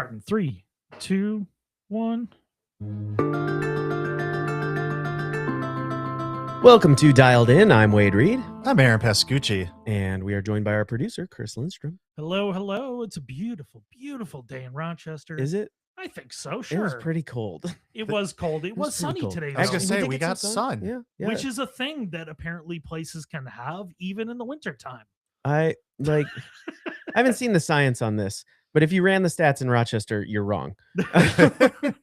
Starting 3, 2, 1. Welcome to Dialed In. I'm Wade Reed. I'm Aaron Pascucci. And we are joined by our producer, Chris Lindstrom. Hello, hello. It's a beautiful, beautiful day in Rochester. Is it? I think so, sure. It was pretty cold. It was cold. It was sunny cold. today, I was though, going to say, did we get got some sun. Yeah. which is a thing that apparently places can have even in the wintertime. I haven't seen the science on this, but if you ran the stats in Rochester, you're wrong.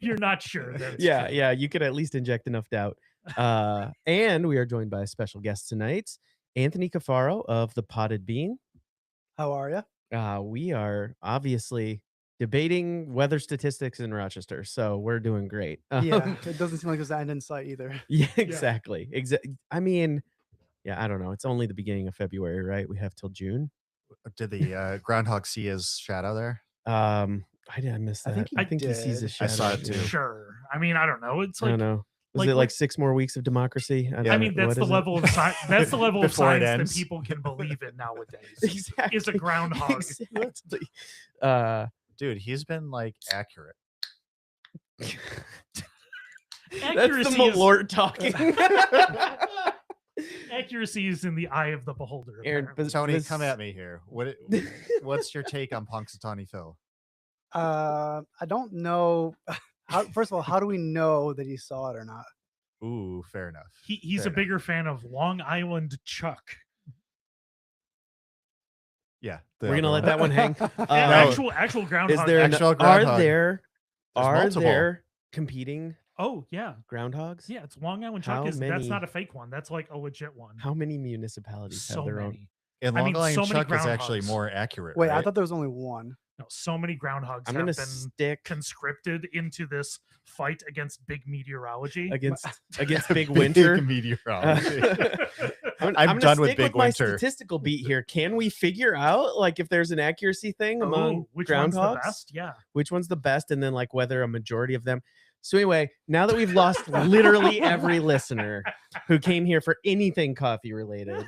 You're not sure. That's Yeah, true. yeah. You could at least inject enough doubt. And we are joined by a special guest tonight, Anthony Cafaro of The Potted Bean. How are you? We are obviously debating weather statistics in Rochester, so we're doing great. Yeah, it doesn't seem like there's an end in sight either. Yeah, exactly. I mean, yeah, I don't know. It's only the beginning of February, right? We have till June. Did the groundhog see his shadow there? I missed that. I think he I think he sees did. a shadow. I saw it too. Sure. I mean, I don't know. It's I like don't know. Was like it like what- 6 more weeks of democracy? Yeah. I mean, that's the level of science. That's the level of Before it science that ends. people can believe in nowadays. Exactly. Is a groundhog. Exactly. Dude, he's been like accurate. That's Accuracy the is- Malort talking. Accuracy is in the eye of the beholder. Aaron, apparently. but Tony, this- come at me here. What's your take on Punxsutawney Phil? I don't know. First of all, how do we know that he saw it or not? Ooh, fair enough. He's Fair a bigger fan of Long Island Chuck. Yeah. We're gonna let that one hang. Actual groundhog. Is there Actual are groundhog. there There's are multiple. there competing Oh yeah, groundhogs? yeah. It's Long Island How Chuck. That's many- not a fake one. That's like a legit one. How many municipalities So have their own? many. And I Long mean, Island so many Chuck is actually groundhogs. more accurate. Wait, right? I thought there was only one. No, so many groundhogs I'm have gonna been stick conscripted into this fight against big meteorology. against big winter. meteorology. I'm I'm gonna done with stick big my winter. statistical beat here. Can we figure out like if there's an accuracy thing among which groundhogs? one's the best? Yeah. Which one's the best, and then like whether a majority of them. So anyway, now that we've lost literally every listener who came here for anything coffee related,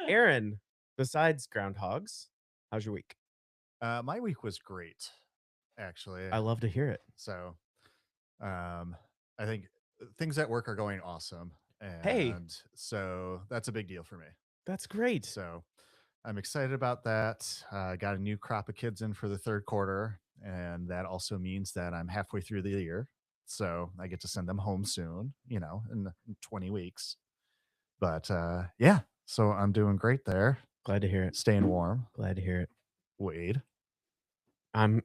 Aaron, besides groundhogs, how's your week? My week was great, actually. I love to hear it. So, I think things at work are going awesome. And Hey. so that's a big deal for me. That's great. So I'm excited about that. Got a new crop of kids in for the third quarter. And that also means that I'm halfway through the year. So I get to send them home soon, in 20 weeks. But yeah, so I'm doing great there. Glad to hear it. Staying warm. Glad to hear it. Wade, I'm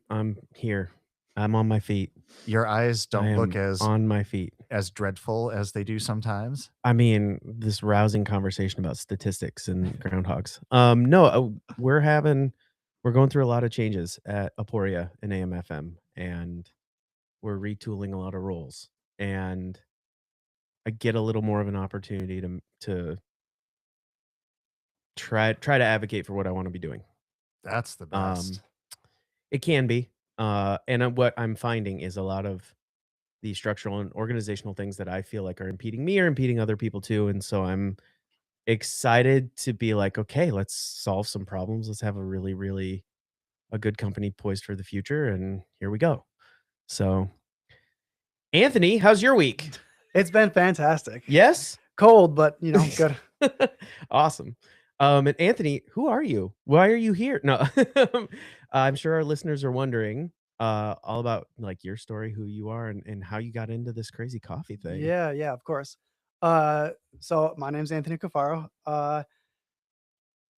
here. I'm on my feet. your eyes I don't look am as on my feet. dreadful as they do sometimes. I mean, this rousing conversation about statistics and groundhogs. No, we're going through a lot of changes at Aporia and AMFM, and we're retooling a lot of roles. And I get a little more of an opportunity to try to advocate for what I want to be doing. That's the best. It can be. And what I'm finding is a lot of the structural and organizational things that I feel like are impeding me or impeding other people too. And so I'm excited to be like, okay, let's solve some problems. Let's have a really, really a good company poised for the future. And here we go. So, Anthony, how's your week? It's been fantastic. Yes? Cold, but good. Awesome. And Anthony, who are you? Why are you here? No, I'm sure our listeners are wondering all about like your story, who you are, and how you got into this crazy coffee thing. Yeah, of course. So my name's Anthony Cafaro.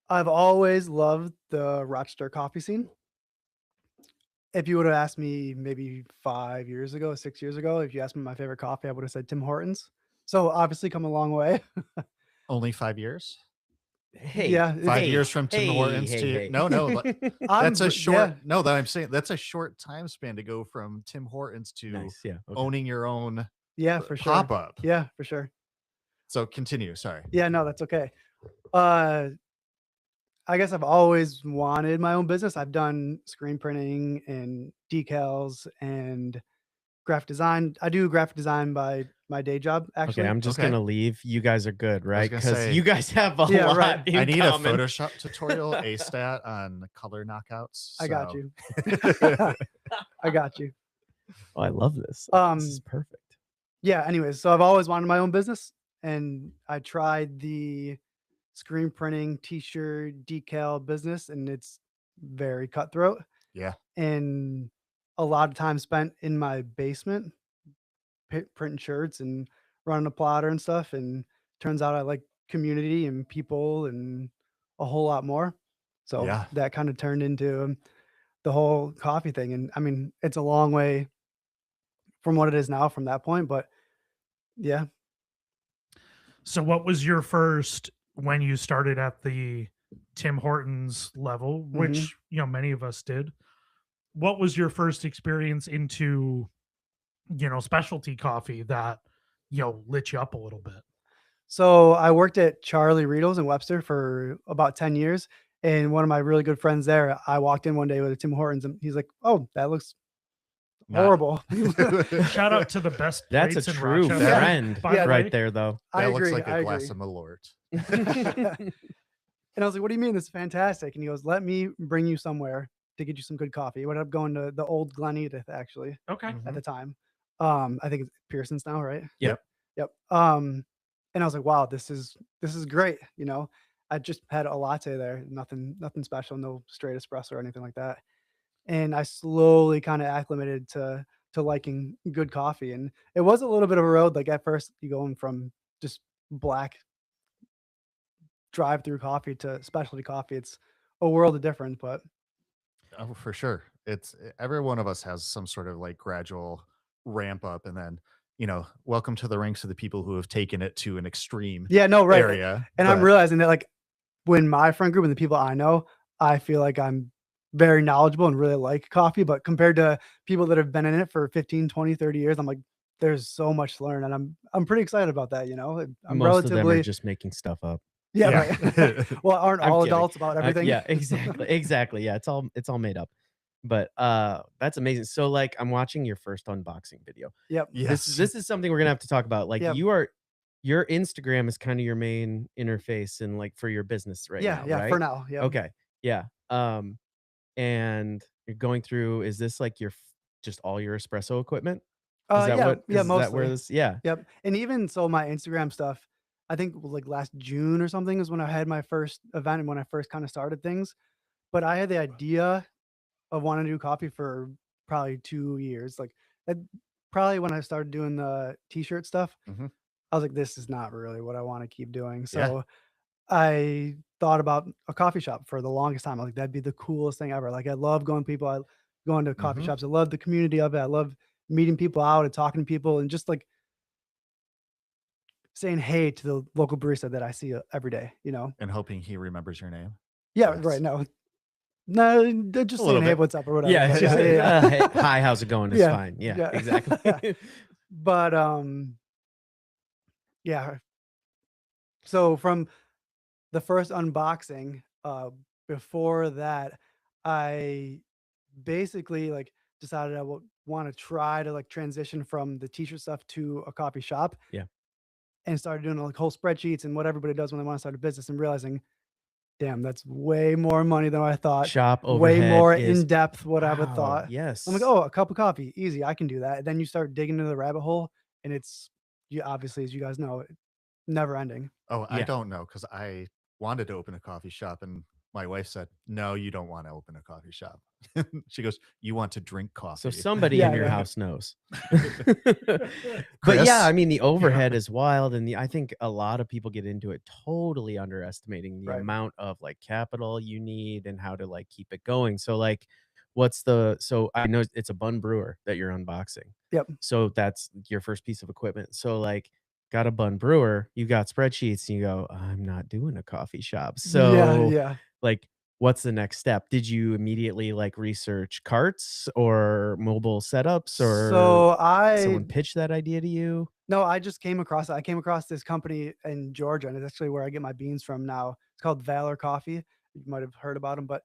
I've always loved the Rochester coffee scene. If you would have asked me maybe 5 years ago, 6 years ago, if you asked me my favorite coffee, I would have said Tim Hortons. So obviously come a long way. Only 5 years? Hey, Yeah, 5 years from Tim Hortons to no, but that's a short. No, that I'm saying that's a short time span to go from Tim Hortons to Nice. Yeah. Okay. owning your own Yeah, for sure. pop up. Yeah, for sure. So continue. Sorry. Yeah, no, that's okay. I guess I've always wanted my own business. I've done screen printing and decals and graphic design. I do graphic design by my day job, actually. Okay, I'm just Okay. gonna leave. You guys are good, right? gonna Because say- you guys have a Yeah, lot. right. In I need common. a Photoshop tutorial, a stat on color knockouts. I got so- you. I got you. Oh, I love this. This is perfect. Yeah. Anyways, so I've always wanted my own business, and I tried the screen printing, t-shirt, decal business, and it's very cutthroat. Yeah. And a lot of time spent in my basement printing shirts and running a plotter and stuff. And turns out I like community and people and a whole lot more. So Yeah. that kind of turned into the whole coffee thing. And I mean, it's a long way from what it is now from that point, but yeah. So what was your first when you started at the Tim Hortons level, which many of us did? What was your first experience into specialty coffee that lit you up a little bit? So I worked at Charlie Riedels in Webster for about 10 years. And one of my really good friends there, I walked in one day with a Tim Hortons and he's like, "Oh, that looks horrible." Shout out to the best That's a plates in true Rochester, friend by the right way. there, though. I That looks agree. like I a glass agree. of Malort. And I was like, "What do you mean? This is fantastic." And he goes, "Let me bring you somewhere to get you some good coffee." We ended up going to the old Glen Edith, actually, Okay. at the time. I think it's Pearson's now, right? Yep. Yep. And I was like, "Wow, this is great." I just had a latte there, nothing special, no straight espresso or anything like that. And I slowly kind of acclimated to liking good coffee. And it was a little bit of a road. Like at first, you going from just black drive-through coffee to specialty coffee. It's a world of difference, but Oh, for sure. It's every one of us has some sort of like gradual ramp up, and then welcome to the ranks of the people who have taken it to an extreme yeah, no, right. area. And I'm but- realizing that like when my friend group and the people I know, I feel like I'm very knowledgeable and really like coffee, but compared to people that have been in it for 15, 20, 30 years, I'm like, there's so much to learn. And I'm pretty excited about that. I'm Most of them are relatively, just making stuff up. yeah, Yeah. right. Well, aren't I'm all kidding. adults about everything? Yeah, exactly. Yeah, it's all made up. But that's amazing. So like I'm watching your first unboxing video. Yep. Yes. This is something we're gonna have to talk about. Like Yep. your Instagram is kind of your main interface and like for your business right Yeah, now, yeah, right? for now. Yeah. Okay. Yeah. And you're going through, is this like just all your espresso equipment? Is that Yeah, what yeah, is that where mostly. this yeah. Yep. And even so, my Instagram stuff, I think like last June or something is when I had my first event and when I first kind of started things. But I had the idea of wanting to do coffee for probably 2 years. Like that, probably when I started doing the t-shirt stuff, Mhm. I was like, this is not really what I want to keep doing. Yeah. So I thought about a coffee shop for the longest time. I was like, that'd be the coolest thing ever. Like I love going going to coffee Mhm. shops. I love the community of it. I love meeting people out and talking to people and just like saying hey to the local barista that I see every day, And hoping he remembers your name. Yeah, Yes. right. No, they're just A little saying, hey, bit. what's up or whatever. Yeah, but it's just, yeah. hey, hi, how's it going? It's Yeah, fine. Yeah, yeah. exactly. But yeah. So from the first unboxing, before that, I basically like decided I would want to try to like transition from the t-shirt stuff to a coffee shop. Yeah. And started doing like whole spreadsheets and what everybody does when they want to start a business and realizing, damn, that's way more money than I thought. Shop Way overhead more is in depth what I would wow, thought. yes. I'm like, oh, a cup of coffee, easy, I can do that. And then you start digging into the rabbit hole, and it's you obviously, as you guys know, never ending. Oh, I Yeah. don't know, because I wanted to open a coffee shop, and my wife said, "No, you don't want to open a coffee shop." She goes, "You want to drink coffee." So somebody Yeah, in your yeah. house knows. But Chris? yeah, I mean the overhead is wild, and I think a lot of people get into it totally underestimating the Right. amount of like capital you need and how to like keep it going. So like so I know it's a Bun Brewer that you're unboxing. Yep. So that's your first piece of equipment. So like got a Bun Brewer, you got spreadsheets, and you go, I'm not doing a coffee shop. So yeah. like what's the next step? Did you immediately like research carts or mobile setups, or So someone pitched that idea to you? No, I just came across it. I came across this company in Georgia, and it's actually where I get my beans from now. It's called Valor Coffee. You might have heard about them, but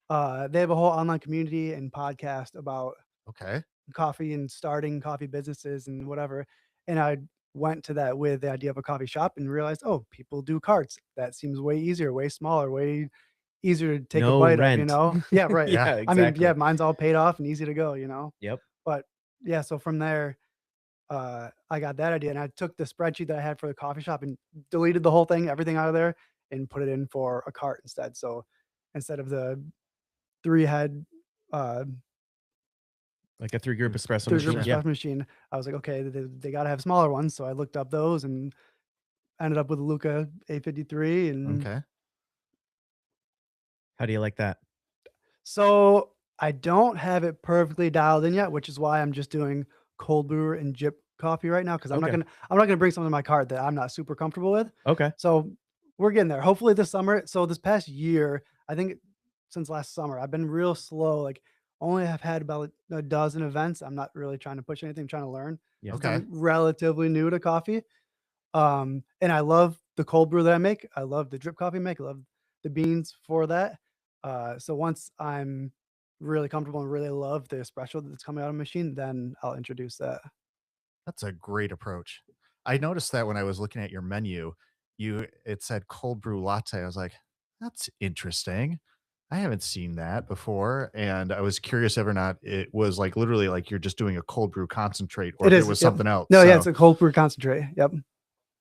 they have a whole online community and podcast about Okay. coffee and starting coffee businesses and whatever. And I went to that with the idea of a coffee shop and realized, oh, people do carts. That seems way easier, way smaller, way easier to take No a bite of, rent. you know? Yeah, right. Yeah, I mean, exactly. yeah, mine's all paid off and easy to go, you know? Yep. But yeah, so from there, I got that idea and I took the spreadsheet that I had for the coffee shop and deleted the whole thing, everything out of there, and put it in for a cart instead. So instead of the 3 head, uh, Like a 3 group espresso three group machine. Yeah. espresso machine, I was like, okay, they got to have smaller ones. So I looked up those and ended up with a Luca A53. And Okay. How do you like that? so I don't have it perfectly dialed in yet, which is why I'm just doing cold brew and drip coffee right now because Okay. I'm not gonna bring something in my cart that I'm not super comfortable with. Okay. So we're getting there. Hopefully this summer. So this past year, I think since last summer, I've been real slow. Like only have had about a dozen events. I'm not really trying to push anything, I'm trying to learn. Yeah. 'Cause Okay. I'm relatively new to coffee. And I love the cold brew that I make. I love the drip coffee I make. I love the beans for that. So once I'm really comfortable and really love the espresso that's coming out of the machine, then I'll introduce that. That's a great approach. I noticed that when I was looking at your menu, it said cold brew latte. I was like, that's interesting. I haven't seen that before. And I was curious whether or not it was like literally like you're just doing a cold brew concentrate or It if it is. was Yep. something else. No, yeah, So it's a cold brew concentrate. Yep.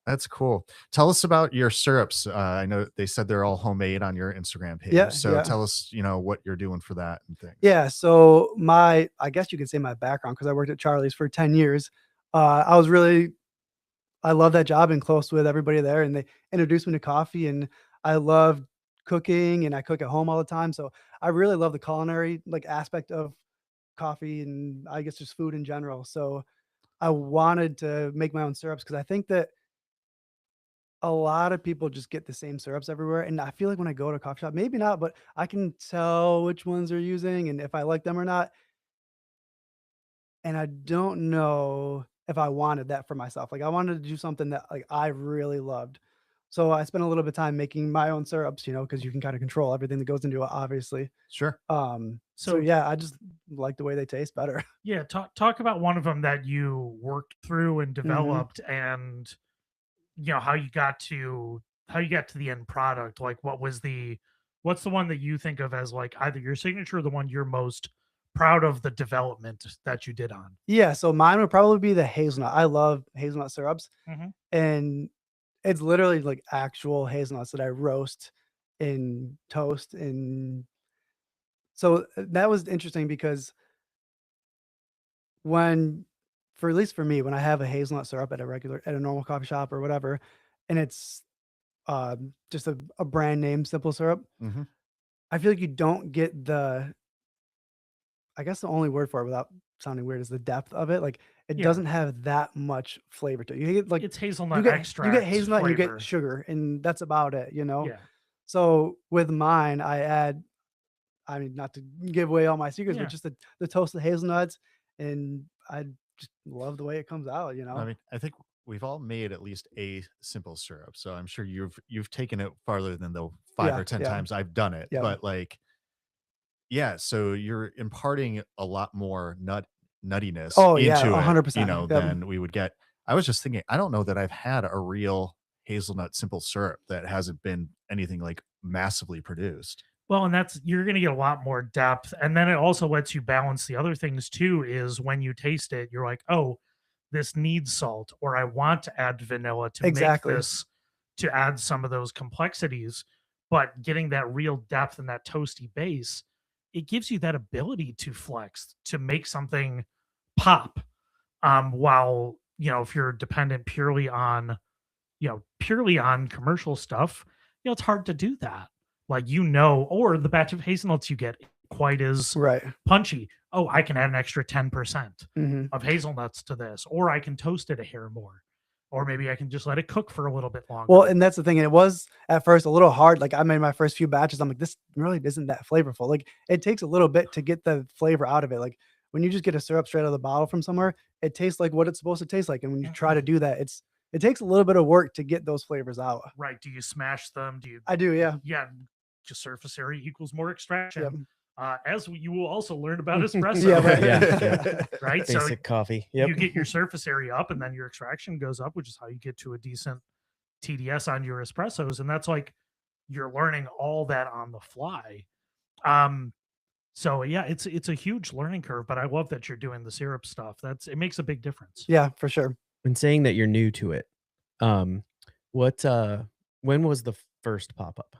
that's cool. Tell us about your syrups. I know they said they're all homemade on your Instagram page. Yeah, So yeah. tell us, what you're doing for that and things. Yeah. So I guess you could say my background, because I worked at Charlie's for 10 years. I love that job and close with everybody there. And they introduced me to coffee, and I love cooking and I cook at home all the time. So I really love the culinary aspect of coffee and I guess just food in general. So I wanted to make my own syrups because I think that a lot of people just get the same syrups everywhere. And I feel like when I go to a coffee shop, maybe not, but I can tell which ones they're using and if I like them or not. And I don't know if I wanted that for myself. Like I wanted to do something that I really loved. So I spent a little bit of time making my own syrups, because you can kind of control everything that goes into it, obviously. Sure. So So yeah, I just like the way they taste better. yeah, talk about one of them that you worked through and Mhm. developed, and how you got to the end product. Like, what's the one that you think of as like either your signature or the one you're most proud of the development that you did on? Yeah, so mine would probably be the hazelnut. I love hazelnut syrups, Mhm. and it's literally like actual hazelnuts that I roast in toast. And so that was interesting because when, for at least for me, when I have a hazelnut syrup at a normal coffee shop or whatever, and it's just a brand name simple syrup, Hmm. I feel like you don't get I guess the only word for it without sounding weird is the depth of it. Like it Yeah, doesn't have that much flavor to it. You get it's you hazelnut get extract hazelnut and you get flavor. sugar, and that's about it. Yeah, So with mine, I mean, not to give away all my secrets, but yeah. just the toasted hazelnuts, and I just love the way it comes out. I mean, I think we've all made at least a simple syrup, so I'm sure you've taken it farther than the 5 Yeah, or 10 yeah, times I've done it. yeah. But like, yeah, so you're imparting a lot more nuttiness Oh yeah, into it, 100%. Yep. than we would get. I was just thinking, I don't know that I've had a real hazelnut simple syrup that hasn't been anything like massively produced. Well, and you're going to get a lot more depth. And then it also lets you balance the other things too, is when you taste it, you're like, oh, this needs salt, or I want to add vanilla to make Exactly. this, to add some of those complexities. But getting that real depth and that toasty base, it gives you that ability to flex, to make something pop. While, if you're dependent purely on commercial stuff, it's hard to do that. Like, or the batch of hazelnuts you get quite as Right. punchy. Oh, I can add an extra 10% Hmm. of hazelnuts to this, or I can toast it a hair more, or maybe I can just let it cook for a little bit longer. Well, and that's the thing. And it was at first a little hard. Like I made my first few batches. I'm like, this really isn't that flavorful. Like it takes a little bit to get the flavor out of it. Like when you just get a syrup straight out of the bottle from somewhere, it tastes like what it's supposed to taste like. And when you try to do that, it takes a little bit of work to get those flavors out. Right? Do you smash them? Do you? I do, yeah. Yeah, just surface area equals more Yep. extraction. You will also learn about espresso. Yeah, right. Yeah. Right. So Basic coffee. Yep. you get your surface area up, and then your extraction goes up, which is how you get to a decent TDS on your espressos. And that's like you're learning all that on the fly. Um, so yeah, it's a huge learning curve, but I love that you're doing the syrup stuff. It makes a big difference. Yeah, for sure. And saying that you're new to it, um, what when was the first pop-up?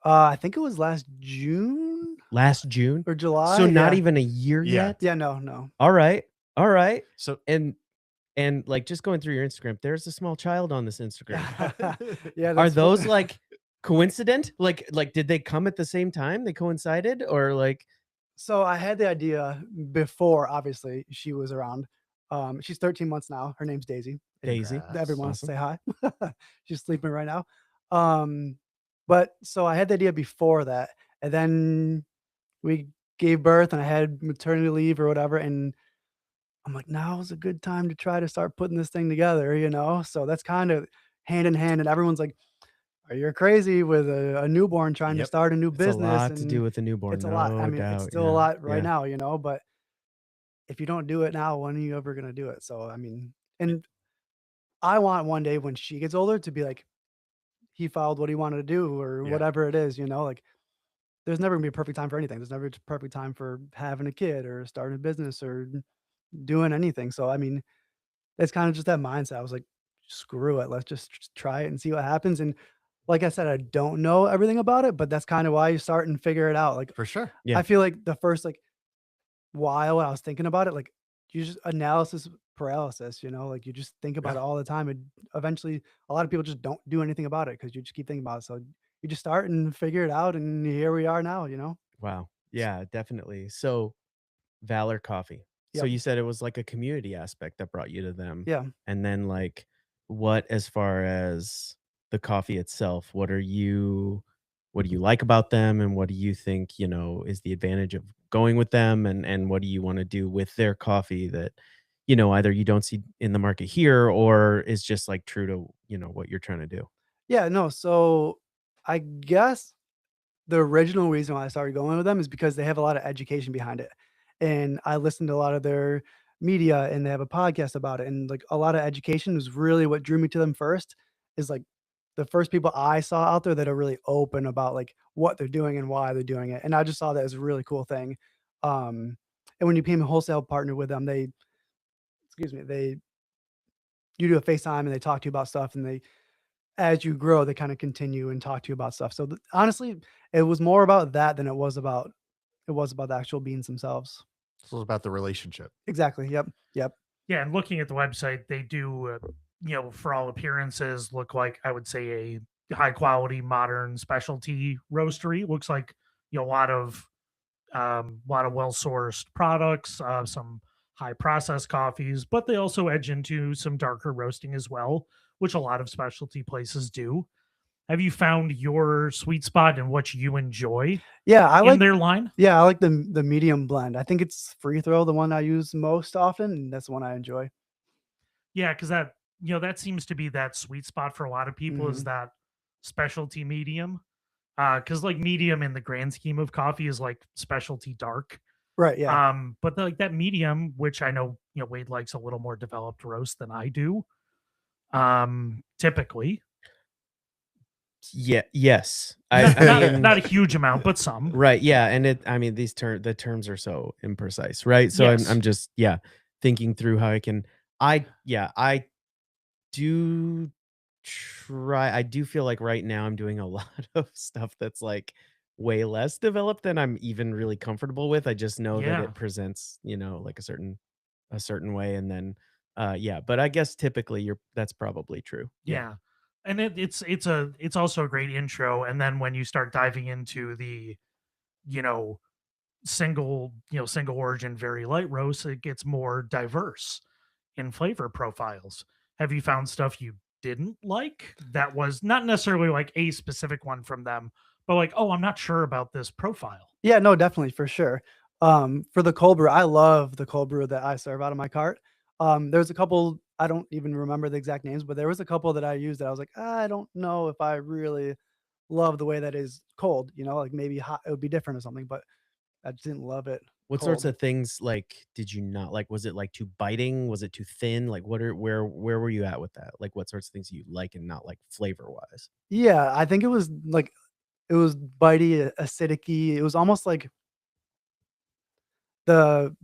I think it was last June Last June? or July. So not Yeah. even a year Yeah. yet? Yeah, no. All right. All right. So And like just going through your Instagram, there's a small child on this Instagram. Yeah, Are that's those what- like coincident? Like did they come at the same time? They coincided or like So I had the idea before, obviously, she was around. She's 13 months now. Her name's Daisy. Daisy? Congrats. Everyone wants to Awesome. say hi. She's sleeping right now. But so I had the idea before that, and then we gave birth, and I had maternity leave or whatever, and I'm like, now is a good time to try to start putting this thing together, you know? So that's kind of hand in hand, and everyone's like, "Are you crazy with a newborn trying to Yep. start a new It's a business?" lot to And do with a newborn. it's a lot. I No mean, it's doubt. still a Yeah. lot right Yeah. now, you know, but if you don't do it now, when are you ever gonna do it? So, I mean, and I want one day when she gets older to be like, he followed what he wanted to do or Yeah. whatever it is, you know, like there's never gonna be a perfect time for anything. There's never a perfect time for having a kid or starting a business or doing anything. So, I mean, it's kind of just that mindset. I was like, screw it. Let's just try it and see what happens. And like I said, I don't know everything about it, but that's kind of why you start and figure it out. Like, For sure. Yeah. I feel like the first like while I was thinking about it, like you just analysis paralysis, you know, like you just think about Yeah. it all the time. And eventually a lot of people just don't do anything about it because you just keep thinking about it. So you just start and figure it out. And here we are now, you know? Wow. Yeah, definitely. So Valor Coffee. So Yep. you said it was like a community aspect that brought you to them. Yeah. And then like what as far as the coffee itself, what do you like about them and what do you think, is the advantage of going with them and what do you want to do with their coffee that either you don't see in the market here or is just like true to, what you're trying to do. Yeah. No. So I guess the original reason why I started going with them is because they have a lot of education behind it. And I listened to a lot of their media and they have a podcast about it. And like a lot of education is really what drew me to them first is like the first people I saw out there that are really open about like what they're doing and why they're doing it. And I just saw that as a really cool thing. And when you became a wholesale partner with them, they you do a FaceTime and they talk to you about stuff and they as you grow, they kinda continue and talk to you about stuff. So, honestly, it was more about that than it was about the actual beans themselves. So it's about the relationship. Exactly, yep. Yeah, and looking at the website, they do, for all appearances, look like I would say a high quality modern specialty roastery. Looks like a lot of well sourced products, some high processed coffees, but they also edge into some darker roasting as well, which a lot of specialty places do. Have you found your sweet spot and what you enjoy Yeah, I in like their line? yeah, I like the medium blend. I think it's Free Throw, the one I use most often, and that's the one I enjoy. Yeah, because that seems to be that sweet spot for a lot of people is Mhm. that specialty medium. Because like medium in the grand scheme of coffee is like specialty dark. Right, yeah. But like that medium, which I know, Wade likes a little more developed roast than I do. Typically, Yeah, yes. not a huge amount, but some. Right, yeah, and the terms are so imprecise, right? So Yes. I'm just thinking through how I do I do feel like right now I'm doing a lot of stuff that's like way less developed than I'm even really comfortable with. I just know that Yeah. it presents, like a certain way and then but I guess typically that's probably true. Yeah. And it's also a great intro. And then when you start diving into the, you know, single origin, very light roast, it gets more diverse in flavor profiles. Have you found stuff you didn't like that was not necessarily like a specific one from them, but like, oh, I'm not sure about this profile? Yeah, no, definitely, for sure. For the cold brew, I love the cold brew that I serve out of my cart. There's a couple, I don't even remember the exact names, but there was a couple that I used that I was like, I don't know if I really love the way that is cold, you know, like maybe hot, it would be different or something, but I just didn't love it What sorts cold. of things like did you not like? Was it like too biting? Was it too thin? Like where were you at with that? Like what sorts of things you like and not like flavor wise? Yeah, I think it was like It was bitey, acidic-y. It was almost like the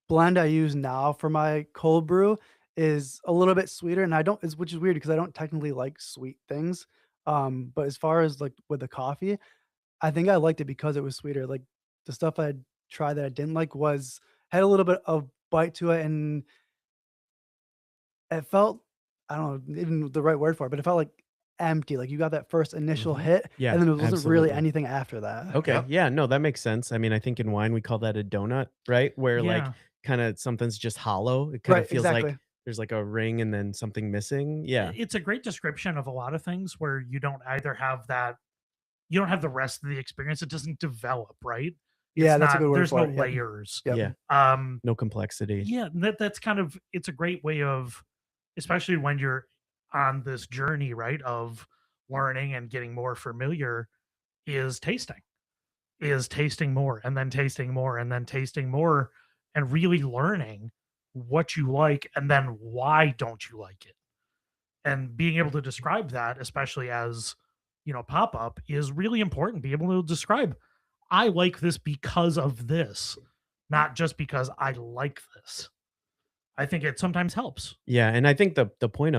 blend I use now for my cold brew is a little bit sweeter, and I don't is which is weird because I don't technically like sweet things. But as far as like with the coffee, I think I liked it because it was sweeter. Like the stuff I'd tried that I didn't like was had a little bit of bite to it, and it felt I don't know even the right word for it, but it felt like empty. Like you got that first initial hit, Yeah, and then there wasn't really absolutely. anything after that. Okay. Yep. Yeah, no, that makes sense. I mean, I think in wine we call that a donut, right? Where like Yeah. kind of something's just hollow. It kind Right, of feels like exactly. there's like a ring and then something missing. Yeah. It's a great description of a lot of things where you don't either have that, you don't have the rest of the experience. It doesn't develop, right? Yeah, It's that's a not, good word there's for no it. Yep. layers. Yep. Yeah. No complexity. Yeah, that's kind of, it's a great way of, especially when you're on this journey, right, of learning and getting more familiar, is tasting more and then tasting more and then tasting more and really learning what you like and then why don't you like it, and being able to describe that, especially as, pop up, is really important. Be able to describe, I like this because of this, not just because I like this. I think it sometimes helps. Yeah, and I think the point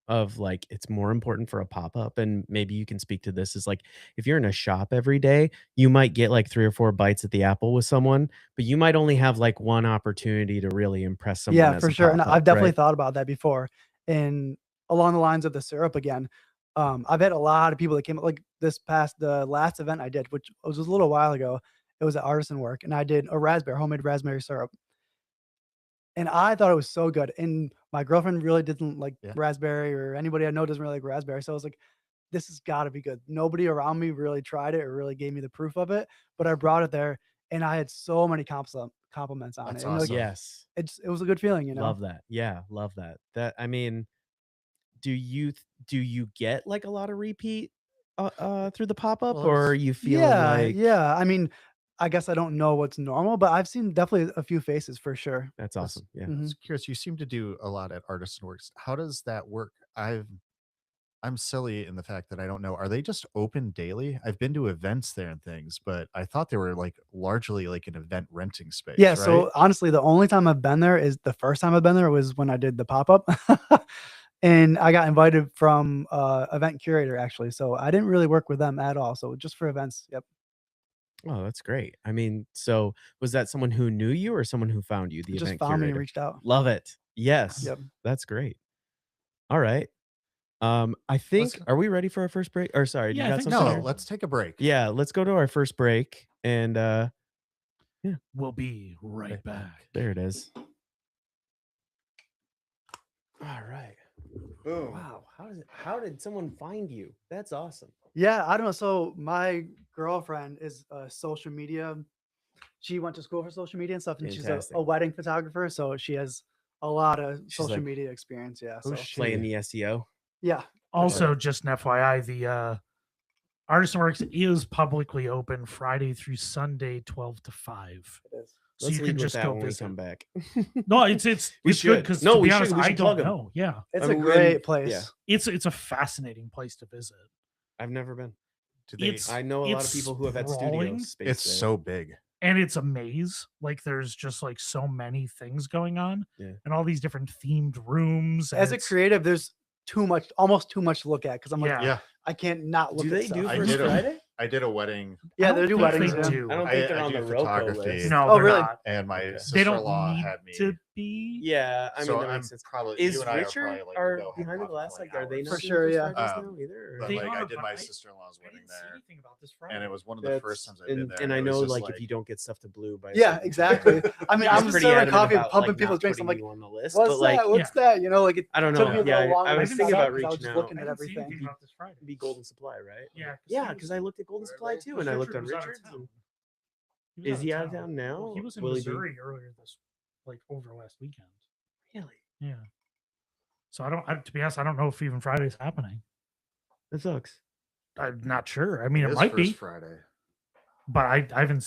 of like it's more important for a pop-up, and maybe you can speak to this, is like if you're in a shop every day, you might get like 3 or 4 bites at the apple with someone, but you might only have like one opportunity to really impress someone Yeah, as for a sure, and pop-up, I've definitely right? thought about that before, and along the lines of the syrup again, I've had a lot of people that came like the last event I did, which was a little while ago, it was at Artisan Work, and I did a homemade raspberry syrup, and I thought it was so good, and my girlfriend really didn't like Yeah. raspberry, or anybody I know doesn't really like raspberry, so I was like, "This has gotta be good." Nobody around me really tried it or really gave me the proof of it, but I brought it there, and I had so many compliments on That's it, and, like, awesome. Yes. it was a good feeling, you know? Love that. Yeah, love that. That I mean, do you get like a lot of repeat through the pop-up, Well, or are it's you feeling Yeah, like yeah. I mean, I guess I don't know what's normal, but I've seen definitely a few faces for sure. that's I was, awesome. Yeah. I Mhm. was curious. You seem to do a lot at Artisan Works. How does that work? I'm silly in the fact that I don't know. Are they just open daily? I've been to events there and things, but I thought they were like largely like an event renting space, Yeah, right? so honestly, the only time I've been there is the first time I've been there was when I did the pop-up. And I got invited from event curator actually. So I didn't really work with them at all. So just for events. Yep. Oh, that's great. I mean, so was that someone who knew you or someone who found you, the Just event found me and curator? reached out. Love it. Yes. Yep. That's great. All right. I Let's think are we ready for our first break? Or sorry, do you Yeah, I got think something no. so. here? Let's take a break. Yeah, let's go to our first break and yeah, We'll be right back. there it is. All right. Boom. Wow. How did someone find you? That's awesome. Yeah, I don't know. So my girlfriend is a social media. She went to school for social media and stuff, and she's Fantastic. a wedding photographer. So she has a lot of She's social like, media experience. Yeah. Who's So she? playing the SEO. yeah. Also, just an FYI, the Artisan Works is publicly open Friday through Sunday, 12 to 5. It is. So Let's you lead can with just that go when we visit. come back. No, it's We it's good should. because No, to we be should. honest, We I should don't plug 'em. know. Yeah, It's I a mean, great yeah. place. it's a fascinating place to visit. I've never been. Do they? It's I know a lot of it's people who have had sprawling, studio space It's there. so big. and it's a maze. Like there's just like so many things going on, Yeah. and all these different themed rooms. And As a it's- creative, there's almost too much to look at because I'm like, Yeah. Yeah. I can't not look Do at they stuff. do I First did a- Friday? I did a wedding. Yeah, I they don't do think weddings. They Yeah. do. I don't think they're I on do the Roco photography. list. No, Oh, they're really? not. And my Okay. They sister-in-law don't need had me. to be. Yeah, I mean So that I'm makes sense. probably Is you and I Richard are probably like are to go hang behind the out for, glass? Like, are they hours. not For doing sure, First yeah. Fridays now either? But They like I are, did but my I sister-in-law's I wedding didn't see there, anything about this Friday. and it was one of the first times I've been there. And I it was know, just like, if you don't get stuff to Blue by a Yeah, certain exactly. time, I mean, he's I'm pretty serving adamant coffee and about, pumping like, people's not drinks. I'm putting like, you on the list, what's but like, that? What's that? You know, like it I don't took know. me a Yeah, little long. I to was figure thinking that out about 'cause I was reaching just out. looking I at didn't see everything. anything about this Friday. Be Golden Supply, right? Yeah, Yeah, because I looked at Golden Supply too, and I looked on Richards. And is he out of town now? Well, he was in Will he be? Missouri earlier over last weekend. Really? Yeah. So to be honest, I don't know if even Friday's happening. That sucks. I'm not sure. I mean, it is might First be, Friday. but I haven't.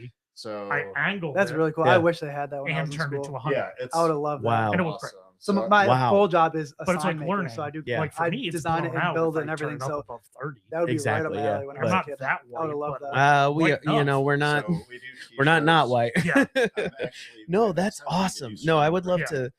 30. So I angled That's it really cool. Yeah. I wish they had that when I was and in turned it to school. 100. yeah, it's I would have loved that. Wow. And it was great. awesome. So So my Wow. full job is a But it's like sign maker, learning. so I do. Yeah. Like for I me, it's design it blown and out build if it and I everything. turn up So above 30. that would be Exactly, right yeah. up my alley when I I'm was a not kid. that I would white, have loved but that. We, white you know, enough. we're not, so we do we're not t-shirts. white. Yeah. I'm actually No, my that's next time I'm gonna awesome. do No, I screen would love printing. Yeah. to.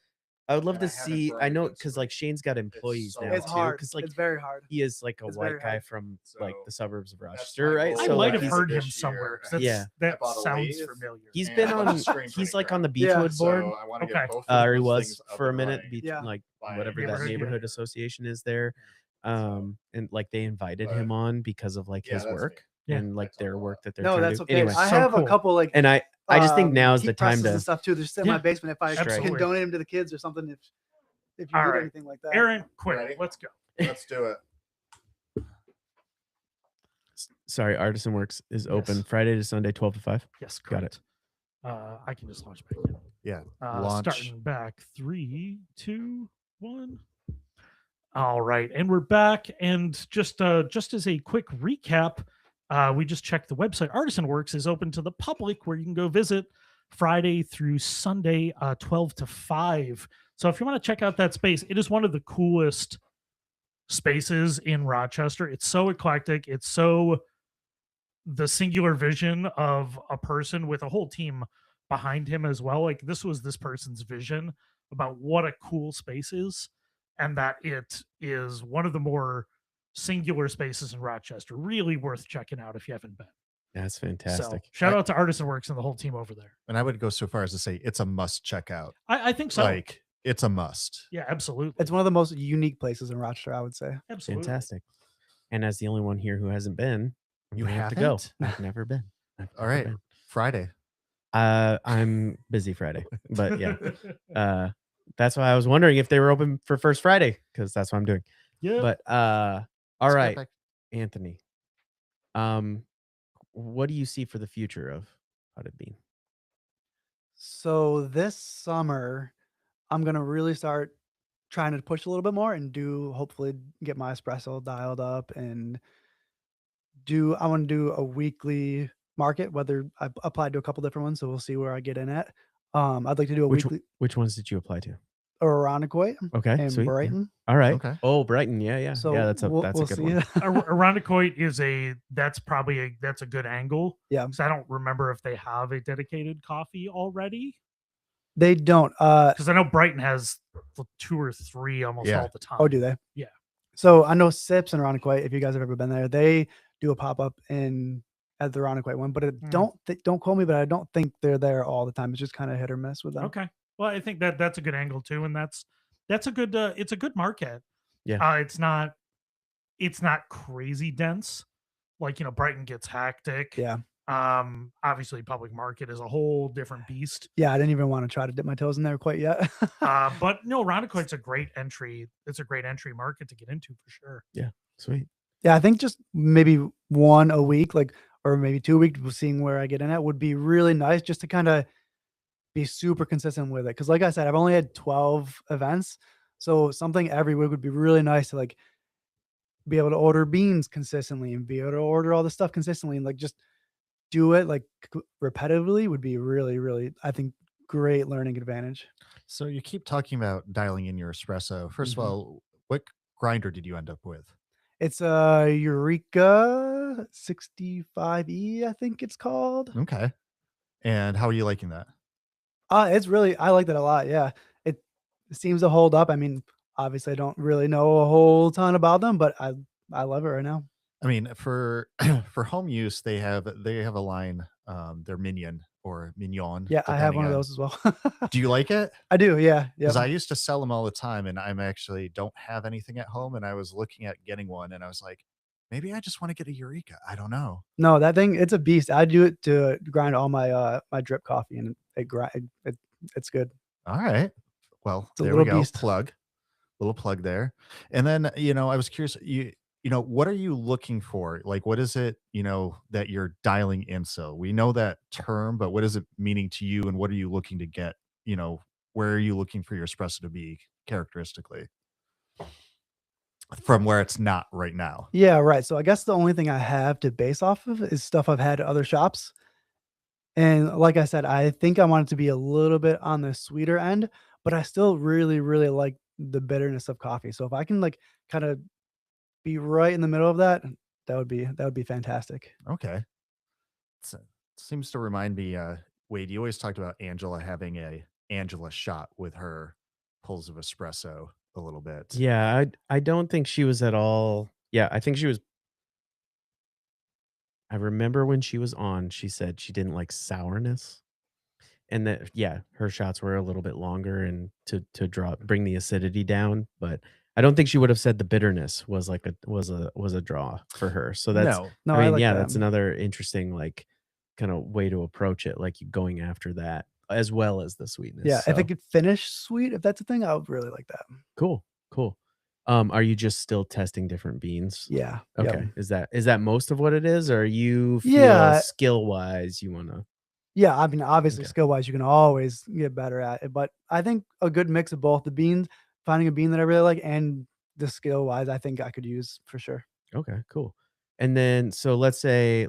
I would love And to I haven't see. burned I a know good because like screen. Shane's got employees so now It's too. hard. Because like It's very hard. he is like a It's white very guy hard. from So like the suburbs of that's Rochester, my right? goal I So might like have he's, heard him this somewhere. year. 'cause that's, Yeah. that I bought a sounds lathe familiar. he's and been a bunch on. of screen He's printing like on the crap. Yeah. Beechwood board. So I want to Okay. get both of Or he those was things up for a and minute. running Yeah. Like by whatever end that of this neighborhood year. association is there. And like they invited But, him on because of like yeah, his that's me. work. Yeah. and like That's a their lot. work that they're No, trying to that's do. okay. Anyway, I So have cool. a couple like and I just think now is heat the time presses and to. stuff too. They're just in Yeah, my basement. If I absolutely. can donate them to the kids or something, if you All need right. anything like that. Aaron, quick, Ready? let's go. Let's do it. Sorry, Artisan Works is open Yes. Friday to Sunday, 12 to 5. Yes, Got it. correct. I can just launch back in. Yeah. Launch. Starting back 3, 2, 1. All right, and we're back. And just as a quick recap, we just checked the website. Artisan Works is open to the public, where you can go visit Friday through Sunday, 12 to 5. So if you want to check out that space, it is one of the coolest spaces in Rochester. It's so eclectic. It's so the singular vision of a person with a whole team behind him as well. Like, this was this person's vision about what a cool space is, and that it is one of the more singular spaces in Rochester. Really worth checking out if you haven't been. That's So fantastic. shout out to Artisan Works and the whole team over there. And I would go so far as to say it's a must check out. I think so. Like, it's a must. Yeah, absolutely. It's one of the most unique places in Rochester, I would say. Absolutely. Fantastic. And as the only one here who hasn't been, You have to go. haven't? I've never been. All right. Been. Friday. I'm busy Friday, but yeah, that's why I was wondering if they were open for First Friday, because that's what I'm doing. Yeah. But all Let's get right, back- Anthony, what do you see for the future of Potted Bean? So this summer, I'm gonna really start trying to push a little bit more and hopefully get my espresso dialed up and I want to do a weekly market, whether I applied to a couple different ones, so we'll see where I get in at. I'd like to do a weekly Which ones did you apply to? Irondequoit Okay, and sweet. Yeah. Brighton. All right. Okay. Oh, Brighton. Yeah. So Yeah, that's a we'll good see. one. Irondequoit is that's probably a good angle. Yeah. Because I don't remember if they have a dedicated coffee already. They don't. Because I know Brighton has 2 or 3 almost Yeah. all the time. Oh, do they? Yeah. So I know Sips and Irondequoit, if you guys have ever been there, they do a pop up at the Irondequoit one, but don't quote me, but I don't think they're there all the time. It's just kind of hit or miss with them. Okay. Well, I think that's a good angle too, and that's a good it's a good market. Yeah. It's not crazy dense. Like, Brighton gets hectic. Yeah. Obviously public market is a whole different beast. Yeah, I didn't even want to try to dip my toes in there quite yet. But no, Irondequoit's a great entry. It's a great entry market to get into for sure. Sweet. Yeah, I think just maybe one a week, or maybe 2 a week, seeing where I get in at would be really nice, just to kind of be super consistent with it. Because like I said, I've only had 12 events, so something every week would be really nice to be able to order beans consistently and be able to order all the stuff consistently, and just do it repetitively would be really, really, I think, great learning advantage. So you keep talking about dialing in your espresso. First of all, what grinder did you end up with? It's a Eureka 65E, I think it's called. Okay. And how are you liking that? It's really, I like that a lot. Yeah. It seems to hold up. I mean, obviously I don't really know a whole ton about them, but I love it right now. I mean, for for home use, they have a line, their Minion or Mignon. Yeah, I have one of depending on- those as well. Do you like it? I do. Yeah. Yeah. Because I used to sell them all the time, and I'm actually don't have anything at home, and I was looking at getting one, and I was like, maybe I just want to get a Eureka. I don't know. No, that thing, it's a beast. I do it to grind all my my drip coffee, and it's good. All right. Well, It's a there we little go. beast. Little plug there. And then, I was curious, what are you looking for? Like, what is it, that you're dialing in? So we know that term, but what is it meaning to you? And what are you looking to get? Where are you looking for your espresso to be characteristically from where it's not right now? Yeah, right. So I guess the only thing I have to base off of is stuff I've had at other shops. And like I said, I think I want it to be a little bit on the sweeter end, but I still really, really like the bitterness of coffee. So if I can kind of be right in the middle of that, that would be fantastic. Okay. Seems to remind me, Wade, you always talked about Angela having a Angela shot with her pulls of espresso a little bit. Yeah, I don't think she was at all. Yeah, I think she was. I remember when she was on, she said she didn't like sourness, and that her shots were a little bit longer and to bring the acidity down. But I don't think she would have said the bitterness was like a draw for her. So that's No, No, I I mean, like yeah, that. that's another interesting like kind of way to approach it, like you going after that as well as the sweetness. Yeah, if So it could finish sweet, if that's a thing, I would really like that. cool, cool. Are you just still testing different beans? Yeah. Okay. Yep. Is that most of what it is, or you feel Yeah. skill wise you wanna Yeah, I mean, obviously, Okay. skill wise, you can always get better at it, but I think a good mix of both the beans, finding a bean that I really like, and the skill wise, I think I could use for sure. Okay, cool. And then so let's say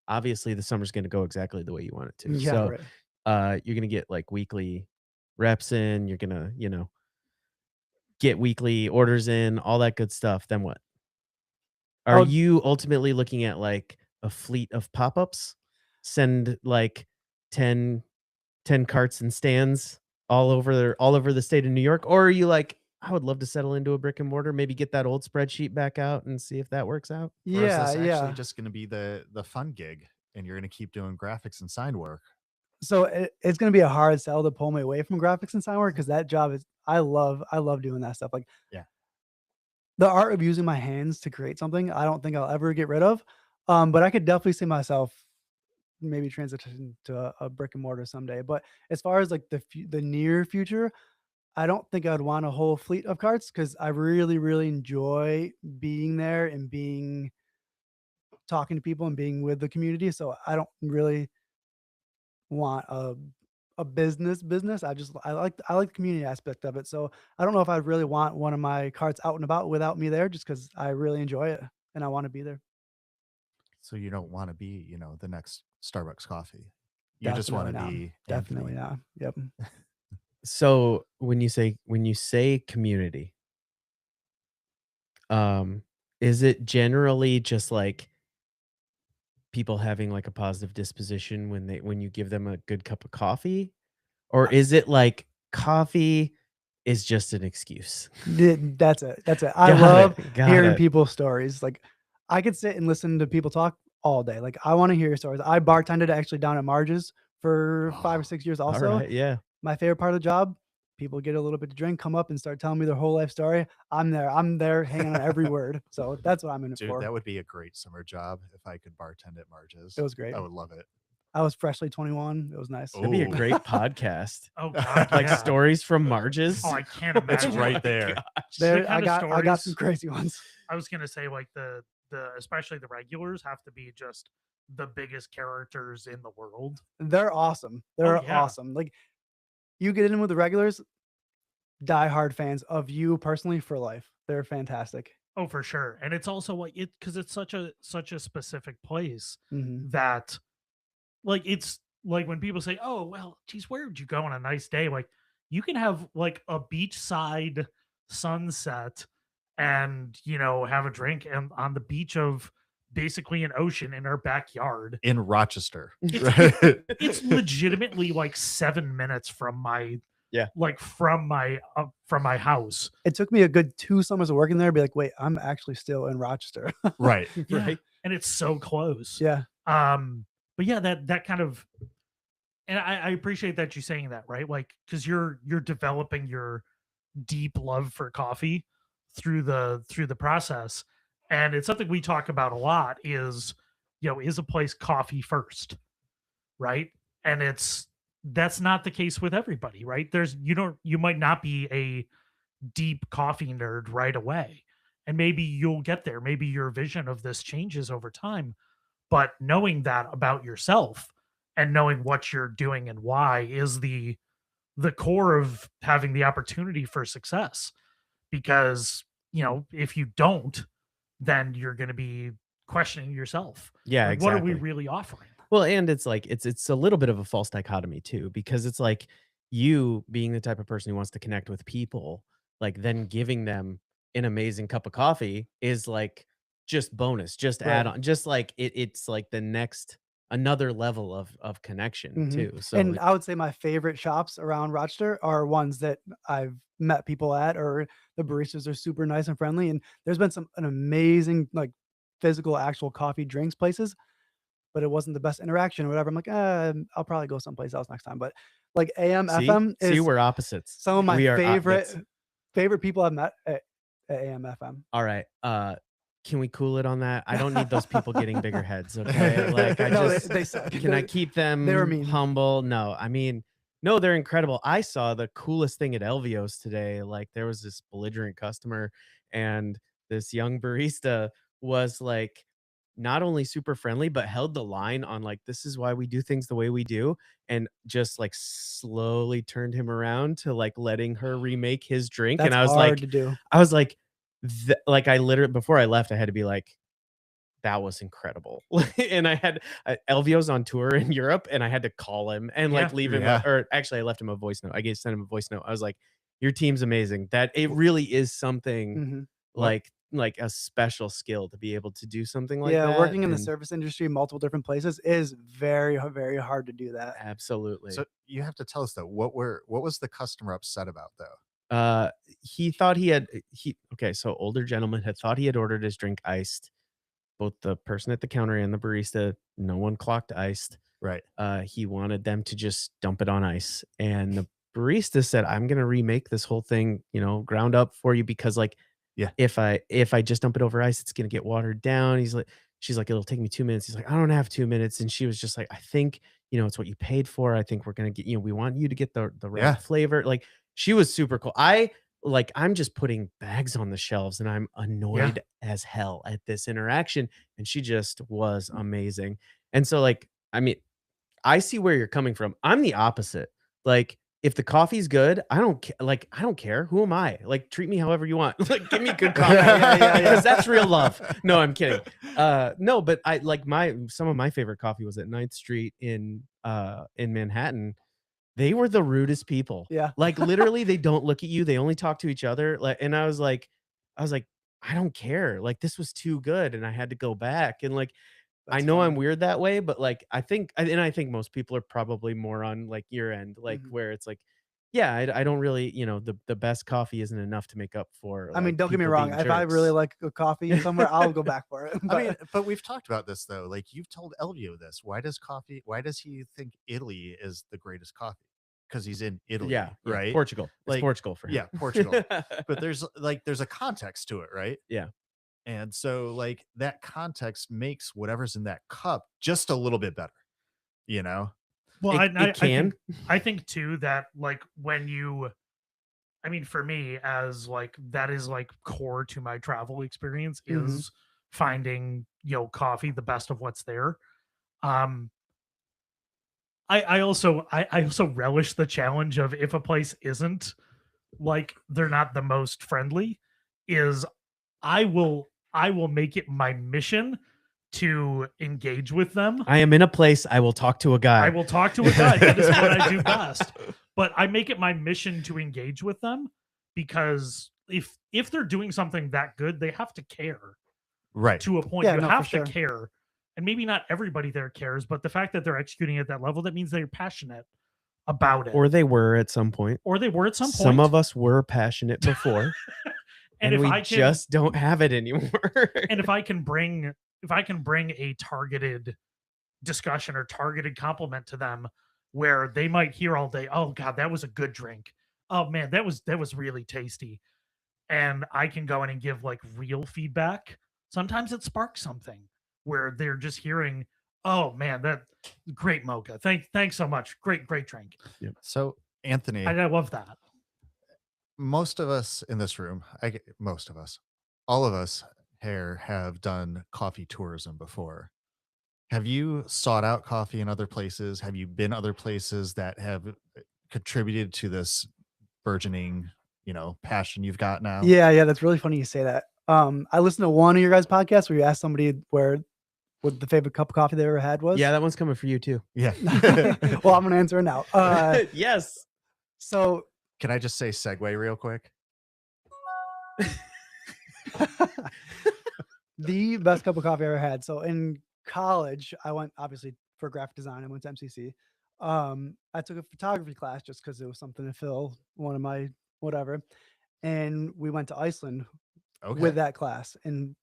obviously the summer's gonna go exactly the way you want it to. Yeah, So right. you're gonna get like weekly reps in, you're gonna, get weekly orders in, all that good stuff. Then what? Are Oh, you ultimately looking at like a fleet of pop-ups? Send like 10 10 carts and stands all over the state of New York? Or are you like, I would love to settle into a brick and mortar, maybe get that old spreadsheet back out and see if that works out? or is yeah, this actually yeah. just going to be the fun gig, and you're going to keep doing graphics and sign work? So it's gonna be a hard sell to pull me away from graphics and sign work because that job is I love doing that stuff. Like Yeah. the art of using my hands to create something, I don't think I'll ever get rid of. But I could definitely see myself maybe transition to a brick and mortar someday. But as far as like the near future, I don't think I'd want a whole fleet of carts because I really, really enjoy being there and being talking to people and being with the community. So I don't really want a business. I like the community aspect of it. So I don't know if I'd really want one of my carts out and about without me there just because I really enjoy it and I want to be there. So you don't want to be, the next Starbucks coffee. You just want Definitely to not. be Definitely Anthony. not. Yep. So when you say community, um, is it generally just like people having like a positive disposition when you give them a good cup of coffee? Or is it like coffee is just an excuse? That's it. That's it. I Got love it. Got hearing it. people's stories. Like I could sit and listen to people talk all day. Like I want to hear your stories. I bartended actually down at Marge's for 5 or 6 years All also. right. Yeah. My favorite part of the job, people get a little bit to drink, come up and start telling me their whole life story. I'm there. I'm there hanging on every word. So that's what I'm in it Dude, for. that would be a great summer job if I could bartend at Marge's. It was great. I would love it. I was freshly 21. It was nice. That'd be a Ooh. great podcast. Oh God, Like yeah. stories from Marge's. Oh, I can't It's imagine. right there. There, The I kind of got some stories- crazy ones. I was gonna say like the especially the regulars have to be just the biggest characters in the world. They're awesome. They're yeah. awesome. Like you get in with the regulars, diehard fans of you personally for life. They're fantastic. Oh, for sure. And it's also like it because it's such a specific place Mhm. that like it's like when people say, "Oh, well, geez, where would you go on a nice day?" Like you can have like a beachside sunset and have a drink and on the beach of basically an ocean in our backyard. In Rochester. It's legitimately like 7 minutes from my Yeah. like from my house. It took me a good 2 summers of working there to be like, wait, I'm actually still in Rochester. Right. Yeah, Right. and it's so close. Yeah. But yeah, that kind of, and I appreciate that you saying that, right? Like because you're developing your deep love for coffee through the process, and it's something we talk about a lot. Is is a place coffee first, right? And that's not the case with everybody, right? You might not be a deep coffee nerd right away, and maybe you'll get there. Maybe your vision of this changes over time, but knowing that about yourself and knowing what you're doing and why is the core of having the opportunity for success. Because if you don't, then you're going to be questioning yourself. Yeah, Like, what are we exactly. really offering? Well, and it's like it's a little bit of a false dichotomy too, because it's like you being the type of person who wants to connect with people, like then giving them an amazing cup of coffee is like just bonus, just add Right. on, just like it's like the next another level of connection Mhm. too. So And I would say my favorite shops around Rochester are ones that I've met people at, or the baristas are super nice and friendly. And there's been an amazing like physical, actual coffee drinks places, but it wasn't the best interaction or whatever. I'm like, I'll probably go someplace else next time. But like AM see, FM see, is we're opposites. some of my We are favorite that's- favorite people I've met at AM/FM. All right. Can we cool it on that? I don't need those people getting bigger heads. Okay. Like I No, just they suck. can I keep them were mean. humble? No, I mean, no, they're incredible. I saw the coolest thing at Elvios today. Like there was this belligerent customer, and this young barista was like not only super friendly, but held the line on like, this is why we do things the way we do, and just like slowly turned him around to like letting her remake his drink. That's And I was hard like, to do. like I literally before I left, I had to be like, that was incredible. And I had Elvio's on tour in Europe, and I had to call him and like Yeah. leave him, Yeah. or actually, I left him a voice note. Sent him a voice note. I was like, "Your team's amazing. That it really is something Hmm. like a special skill to be able to do something like Yeah, that." working in the and service industry, multiple different places is very, very hard to do that. absolutely. So you have to tell us though, what was the customer upset about though? He thought he okay. So older gentleman had thought he had ordered his drink iced. Both the person at the counter and the barista, no one clocked iced. Right. He wanted them to just dump it on ice. And the barista said, I'm gonna remake this whole thing, ground up for you because like Yeah. if I just dump it over ice, it's gonna get watered down. She's like, it'll take me 2 minutes. He's like, I don't have 2 minutes. And she was just like, I think, it's what you paid for. I think we're gonna get, we want you to get the right Yeah. flavor. Like she was super cool. I'm just putting bags on the shelves and I'm annoyed as hell at this interaction. And she just was amazing. And so, like, I mean, I see where you're coming from. I'm the opposite. Like, if the coffee's good, I don't care. Who am I? Like, treat me however you want. Like, give me good coffee. Yeah. Because that's real love. No, I'm kidding. No, but I like some of my favorite coffee was at 9th Street in Manhattan. They were the rudest people. Yeah. Like literally they don't look at you. They only talk to each other. Like, and I was like, I don't care. Like this was too good. And I had to go back. And like, I That's know I'm funny. weird that way, but like, I think most people are probably more on like your end, like Mhm. where it's like, yeah, I don't really, the best coffee isn't enough to make up for. I mean, like, don't get me people wrong. being If I really jerks. like a coffee somewhere, I'll go back for it. I mean, but we've talked about this though. Like you've told Elvio this. Why does he think Italy is the greatest coffee? Because he's in Italy, Yeah, right? Portugal. It's Like, Portugal for him. Yeah, Portugal. But there's a context to it, right? Yeah. And so like that context makes whatever's in that cup just a little bit better, you know? Well, It can. I think too that like I mean, for me, as like that is like core to my travel experience Mhm. is finding coffee, the best of what's there. Um, I also relish the challenge of if a place isn't like they're not the most friendly, is I will make it my mission to engage with them. I am in a place. I will talk to a guy. I will talk to a guy. That is what I do best. But I make it my mission to engage with them because if they're doing something that good, they have to care Right. to a point. Yeah, You no, for have to sure. care. And maybe not everybody there cares, but the fact that they're executing at that level, that means they're passionate about it. Or they were at some point. Or they were at some point. Some of us were passionate before, and and if we I can just don't have it anymore. and if I can bring a targeted discussion or targeted compliment to them where they might hear all day, oh god, that was a good drink, oh man, that was really tasty, and I can go in and give like real feedback, sometimes it sparks something where they're just hearing, oh man, that great mocha, thanks so much, great drink. So Anthony, I love that. most of us in this room, all of us here have done coffee tourism before. Have you sought out coffee in other places? Have you been other places that have contributed to this burgeoning, passion you've got now? Yeah, that's really funny you say that. I listened to one of your guys' podcasts where you asked somebody what the favorite cup of coffee they ever had was. Yeah, that one's coming for you too. Yeah. Well, I'm gonna answer it now. Yes. So Can I just say segue real quick? the best cup of coffee I ever had. So in college, I went obviously for graphic design. I went to MCC. I took a photography class just because it was something to fill one of my whatever. And we went to Iceland Okay. with that class. And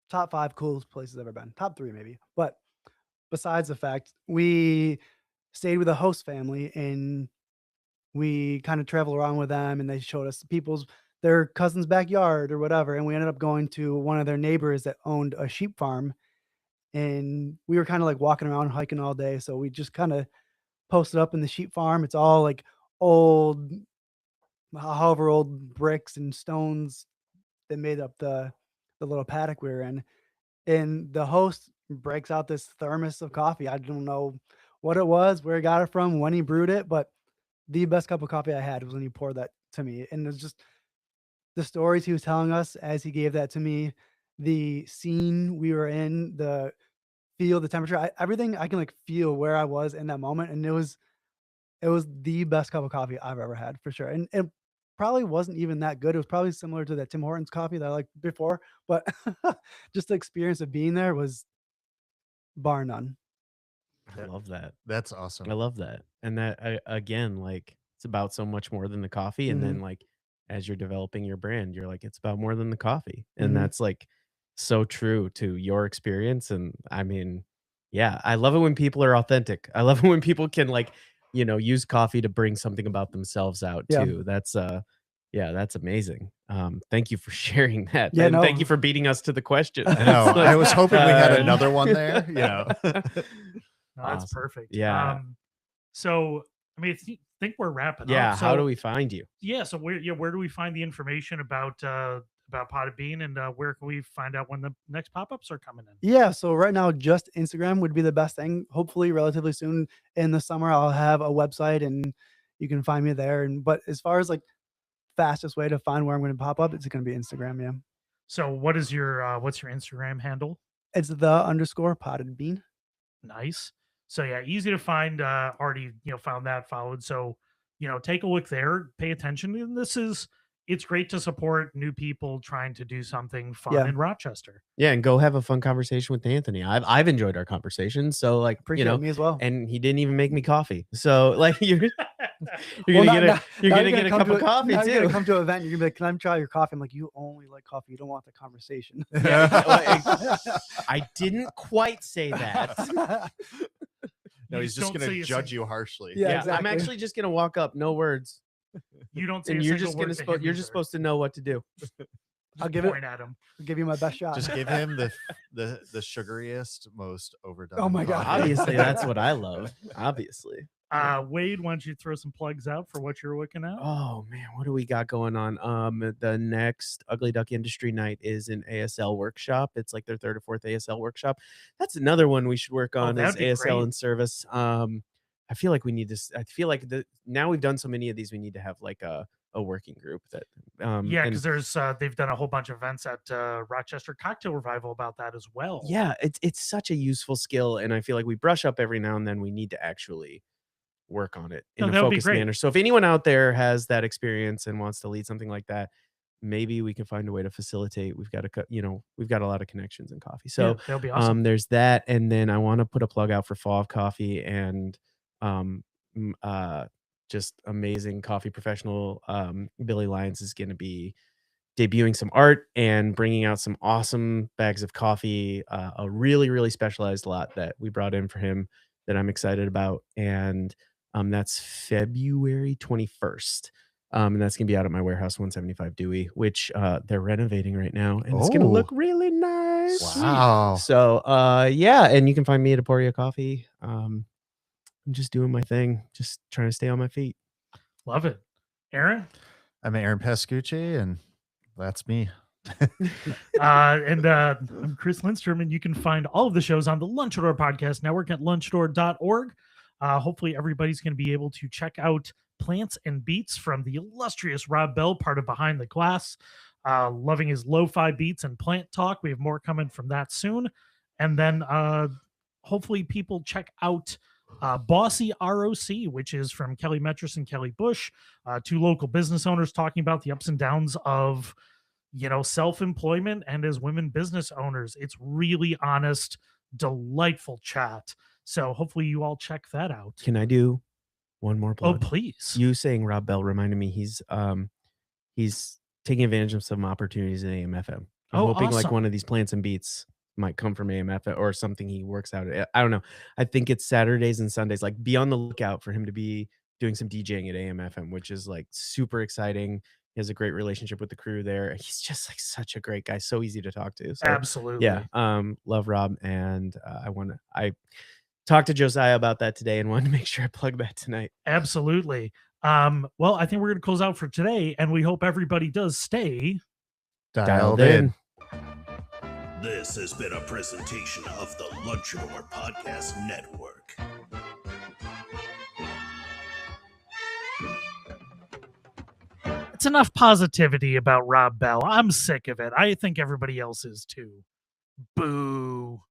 top 5 coolest places I've ever been. Top 3 maybe. But besides the fact, we stayed with a host family and we kind of traveled around with them and they showed us their cousin's backyard or whatever. And we ended up going to one of their neighbors that owned a sheep farm. And we were kind of like walking around hiking all day. So we just kind of posted up in the sheep farm. It's all like old, however old bricks and stones that made up the little paddock we were in. And the host breaks out this thermos of coffee. I don't know what it was, where he got it from, when he brewed it, but the best cup of coffee I had was when he poured that to me. And it's just the stories he was telling us as he gave that to me, the scene we were in, the feel, the temperature, everything I can like feel where I was in that moment. And it was the best cup of coffee I've ever had for sure. And it probably wasn't even that good. It was probably similar to that Tim Hortons coffee that I liked before, but just the experience of being there was bar none. I love that. That's awesome. I love that. And that again, like it's about so much more than the coffee. And then like as you're developing your brand, you're like, it's about more than the coffee. And that's like so true to your experience. And I mean, yeah, I love it when people are authentic. I love it when people can like, use coffee to bring something about themselves out Yeah. too. That's yeah, that's amazing. Thank you for sharing that. Yeah, and no. thank you for beating us to the question. I know. It's like, I was hoping we had another one there. No, that's Awesome. perfect. Yeah. So I mean, I think we're wrapping Yeah. up. How do So we find you? yeah, so where do we find the information about Potted Bean, and where can we find out when the next pop-ups are coming in? Yeah, so right now just Instagram would be the best thing. Hopefully relatively soon in the summer I'll have a website and you can find me there. And but as far as like fastest way to find where I'm going to pop up, it's going to be Instagram. Yeah. So what's your Instagram handle? It's _potted bean. Nice. So yeah, easy to find. Already found that, followed. So take a look there, pay attention. And it's great to support new people trying to do something fun Yeah. in Rochester. Yeah, and go have a fun conversation with Anthony. I've enjoyed our conversation. So like, Appreciate me as well. and he didn't even make me coffee. So like you're Well, gonna now- you're now gonna get a come cup to of coffee now you're too. gonna come to an event. You're gonna be like, "Can I try your coffee?" I'm like, "You only like coffee. You don't want the conversation." I didn't quite say that. No, You he's just just don't going say to a judge single- you harshly. Yeah, I'm exactly. actually just gonna walk up, no words, You don't say and a you're single just word gonna to him you're just either. supposed to know what to do. I'll Just give it- point at him. I'll give you my best shot. Just give him the sugariest, most overdone. Oh my God. coffee. Obviously, that's what I love. Obviously. Wade, why don't you throw some plugs out for what you're looking at? Oh man, what do we got going on? The next Ugly Duck Industry Night is an ASL workshop. It's like their third or fourth ASL workshop. That's another one we should work on is that'd be ASL great. in service. I feel like we need to. I feel like now we've done so many of these, we need to have like a working group that. Yeah, and- because there's they've done a whole bunch of events at Rochester Cocktail Revival about that as well. yeah, it's such a useful skill, and I feel like we brush up every now and then. We need to actually work on it in No, a that would be focused great. manner. So if anyone out there has that experience and wants to lead something like that, maybe we can find a way to facilitate. We've got we've got a lot of connections in coffee. So Yeah, that'll be awesome. there's that, and then I want to put a plug out for Fall of Coffee and just amazing coffee professional Billy Lyons is going to be debuting some art and bringing out some awesome bags of coffee, a really, really specialized lot that we brought in for him that I'm excited about. And that's February 21st. And that's going to be out at my warehouse 175 Dewey, which they're renovating right now. And it's going to Oh. look really nice. Wow. So, yeah. And you can find me at Aporia Coffee. I'm just doing my thing, just trying to stay on my feet. Love it. Aaron? I'm Aaron Pascucci, and that's me. And I'm Chris Lindstrom, and you can find all of the shows on the Lunchador Podcast Network at lunchador.org. Hopefully, everybody's going to be able to check out Plants and Beats from the illustrious Rob Bell, part of Behind the Glass. Loving his lo-fi beats and plant talk. We have more coming from that soon. And then hopefully people check out Bossy ROC, which is from Kelly Metris and Kelly Bush, two local business owners talking about the ups and downs of self-employment and as women business owners. It's really honest, delightful chat. So hopefully you all check that out. Can I do one more Oh, plug? please. You saying Rob Bell reminded me he's taking advantage of some opportunities in AM/FM. I'm Oh, hoping like awesome. one of these plants and beats might come from AM/FM or something he works out at. I don't know. I think it's Saturdays and Sundays. Like be on the lookout for him to be doing some DJing at AM/FM, which is like super exciting. He has a great relationship with the crew there. He's just like such a great guy, so easy to talk to. So Absolutely. yeah, love Rob, and I talked to Josiah about that today and wanted to make sure I plug that tonight. Absolutely. Well, I think we're going to close out for today, and we hope everybody does stay Dialed in. This has been a presentation of the Lunchador Podcast Network. It's enough positivity about Rob Bell. I'm sick of it. I think everybody else is too. Boo.